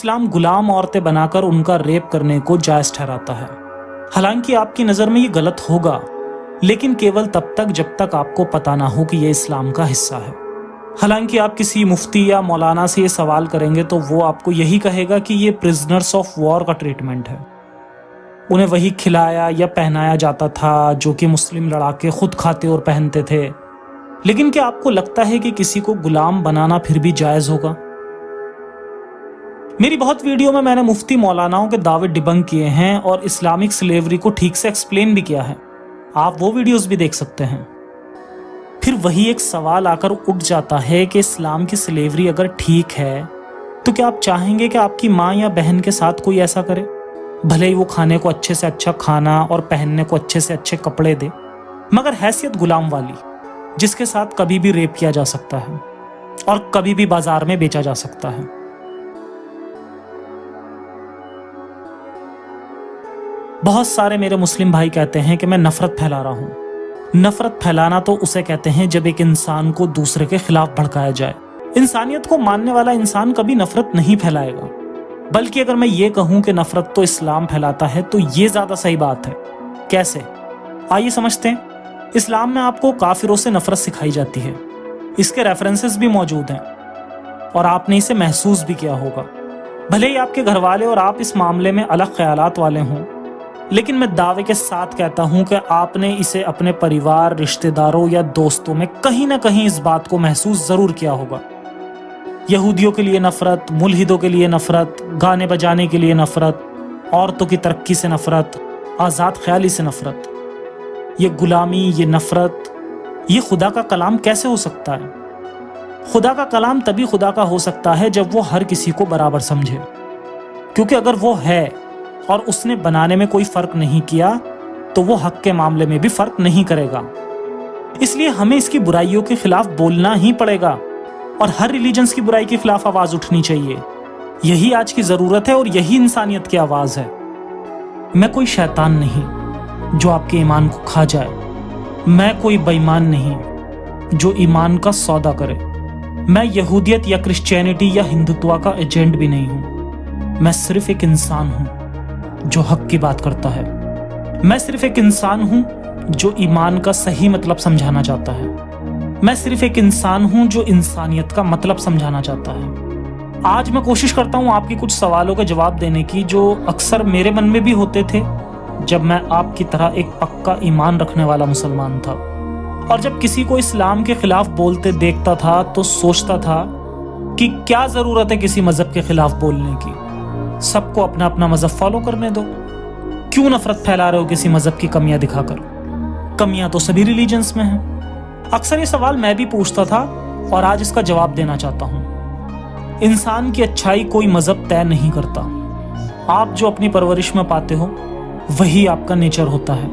اسلام غلام عورتیں بنا کر ان کا ریپ کرنے کو جائز ٹھہراتا ہے۔ حالانکہ آپ کی نظر میں یہ غلط ہوگا، لیکن کیول تب تک جب تک آپ کو پتہ نہ ہو کہ یہ اسلام کا حصہ ہے۔ حالانکہ آپ کسی مفتی یا مولانا سے یہ سوال کریں گے تو وہ آپ کو یہی کہے گا کہ یہ پرزنرز آف وار کا ٹریٹمنٹ ہے، انہیں وہی کھلایا یا پہنایا جاتا تھا جو کہ مسلم لڑاکے خود کھاتے اور پہنتے تھے۔ لیکن کیا آپ کو لگتا ہے کہ کسی کو غلام بنانا پھر بھی جائز ہوگا؟ میری بہت ویڈیو میں نے مفتی مولاناؤں کے دعوے ڈیبنک کیے ہیں اور اسلامک سلیوری کو ٹھیک سے ایکسپلین بھی کیا ہے، آپ وہ ویڈیوز بھی دیکھ سکتے ہیں۔ پھر وہی ایک سوال آ کر اٹھ جاتا ہے کہ اسلام کی سلیوری اگر ٹھیک ہے تو کیا آپ چاہیں گے کہ آپ کی ماں یا بہن کے ساتھ کوئی ایسا کرے؟ بھلے ہی وہ کھانے کو اچھے سے اچھا کھانا اور پہننے کو اچھے سے اچھے کپڑے دے، مگر حیثیت غلام والی، جس کے ساتھ کبھی بھی ریپ کیا جا سکتا ہے اور کبھی بھی بازار میں بیچا جا سکتا ہے۔ بہت سارے میرے مسلم بھائی کہتے ہیں کہ میں نفرت پھیلا رہا ہوں۔ نفرت پھیلانا تو اسے کہتے ہیں جب ایک انسان کو دوسرے کے خلاف بھڑکایا جائے۔ انسانیت کو ماننے والا انسان کبھی نفرت نہیں پھیلائے گا، بلکہ اگر میں یہ کہوں کہ نفرت تو اسلام پھیلاتا ہے تو یہ زیادہ صحیح بات ہے۔ کیسے؟ آئیے سمجھتے ہیں۔ اسلام میں آپ کو کافروں سے نفرت سکھائی جاتی ہے، اس کے ریفرنسز بھی موجود ہیں اور آپ نے اسے محسوس بھی کیا ہوگا۔ بھلے ہی آپ کے گھر والے اور آپ اس معاملے میں الگ خیالات والے ہوں، لیکن میں دعوے کے ساتھ کہتا ہوں کہ آپ نے اسے اپنے پریوار، رشتہ داروں یا دوستوں میں کہیں نہ کہیں اس بات کو محسوس ضرور کیا ہوگا۔ یہودیوں کے لیے نفرت، ملحدوں کے لیے نفرت، گانے بجانے کے لیے نفرت، عورتوں کی ترقی سے نفرت، آزاد خیالی سے نفرت، یہ غلامی، یہ نفرت، یہ خدا کا کلام کیسے ہو سکتا ہے؟ خدا کا کلام تبھی خدا کا ہو سکتا ہے جب وہ ہر کسی کو برابر سمجھے، کیونکہ اگر وہ ہے اور اس نے بنانے میں کوئی فرق نہیں کیا تو وہ حق کے معاملے میں بھی فرق نہیں کرے گا۔ اس لیے ہمیں اس کی برائیوں کے خلاف بولنا ہی پڑے گا اور ہر ریلیجنز کی برائی کے خلاف آواز اٹھنی چاہیے۔ یہی آج کی ضرورت ہے اور یہی انسانیت کی آواز ہے۔ میں کوئی شیطان نہیں جو آپ کے ایمان کو کھا جائے، میں کوئی بے ایمان نہیں جو ایمان کا سودا کرے، میں یہودیت یا کرسچینٹی یا ہندوتوا کا ایجنٹ بھی نہیں ہوں، میں صرف ایک انسان ہوں جو حق کی بات کرتا ہے، میں صرف ایک انسان ہوں جو ایمان کا صحیح مطلب سمجھانا چاہتا ہے، میں صرف ایک انسان ہوں جو انسانیت کا مطلب سمجھانا چاہتا ہے۔ آج میں کوشش کرتا ہوں آپ کی کچھ سوالوں کا جواب دینے کی جو اکثر میرے من میں بھی ہوتے تھے جب میں آپ کی طرح ایک پکا ایمان رکھنے والا مسلمان تھا، اور جب کسی کو اسلام کے خلاف بولتے دیکھتا تھا تو سوچتا تھا کہ کیا ضرورت ہے کسی مذہب کے خلاف بولنے کی، سب کو اپنا اپنا مذہب فالو کرنے دو، کیوں نفرت پھیلا رہے ہو کسی مذہب کی کمیاں دکھا کر؟ کمیاں تو سبھی ریلیجنز میں ہیں۔ اکثر یہ سوال میں بھی پوچھتا تھا اور آج اس کا جواب دینا چاہتا ہوں۔ انسان کی اچھائی کوئی مذہب طے نہیں کرتا، آپ جو اپنی پرورش میں پاتے ہو وہی آپ کا نیچر ہوتا ہے،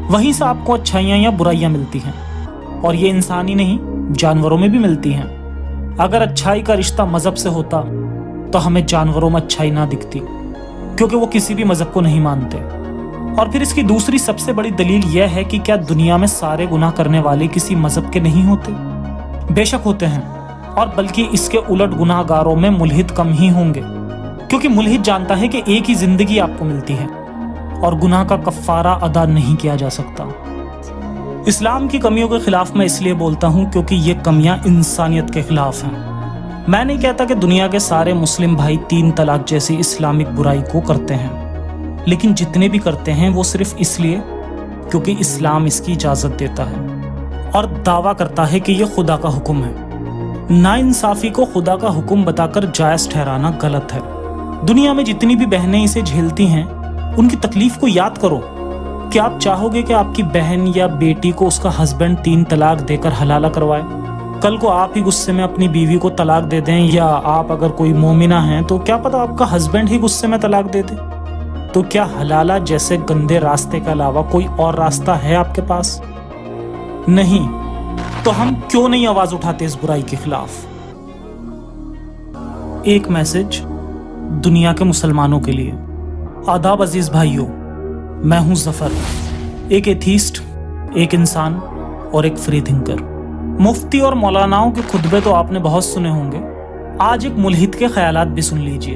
وہیں سے آپ کو اچھائیاں یا برائیاں ملتی ہیں، اور یہ انسانی نہیں جانوروں میں بھی ملتی ہیں۔ اگر اچھائی کا رشتہ مذہب سے ہوتا تو ہمیں جانوروں میں اچھائی نہ دکھتی، کیونکہ وہ کسی بھی مذہب کو نہیں مانتے۔ اور پھر اس کی دوسری سب سے بڑی دلیل یہ ہے کہ کیا دنیا میں سارے گناہ کرنے والے کسی مذہب کے نہیں ہوتے؟ بے شک ہوتے ہیں، اور بلکہ اس کے الٹ گناہ گاروں میں ملحد کم ہی ہوں گے، کیونکہ ملحد جانتا ہے کہ ایک ہی زندگی آپ کو ملتی ہے اور گناہ کا کفارہ ادا نہیں کیا جا سکتا۔ اسلام کی کمیوں کے خلاف میں اس لیے بولتا ہوں کیونکہ یہ کمیاں انسانیت کے خلاف ہیں۔ میں نہیں کہتا کہ دنیا کے سارے مسلم بھائی 3 طلاق جیسی اسلامک برائی کو کرتے ہیں، لیکن جتنے بھی کرتے ہیں وہ صرف اس لیے کیونکہ اسلام اس کی اجازت دیتا ہے اور دعویٰ کرتا ہے کہ یہ خدا کا حکم ہے۔ ناانصافی کو خدا کا حکم بتا کر جائز ٹھہرانا غلط ہے۔ دنیا میں جتنی بھی بہنیں اسے جھیلتی ہیں ان کی تکلیف کو یاد کرو۔ کیا آپ چاہو گے کہ آپ کی بہن یا بیٹی کو اس کا ہسبینڈ 3 طلاق دے کر حلالہ کروائے؟ کل کو آپ ہی غصے میں اپنی بیوی کو طلاق دے دیں، یا آپ اگر کوئی مومنہ ہیں تو کیا پتہ آپ کا ہسبینڈ ہی غصے میں طلاق دے دے؟ تو کیا حلالہ جیسے گندے راستے کے علاوہ کوئی اور راستہ ہے آپ کے پاس؟ نہیں۔ تو ہم کیوں نہیں آواز اٹھاتے اس برائی کے خلاف؟ ایک میسج دنیا کے مسلمانوں کے لیے۔ آداب عزیز بھائیوں، میں ہوں ظفر، ایک ایتھیسٹ، ایک انسان اور ایک فری تھنکر۔ مفتی اور مولاناؤں کے خطبے تو آپ نے بہت سنے ہوں گے، آج ایک ملحد کے خیالات بھی سن لیجئے۔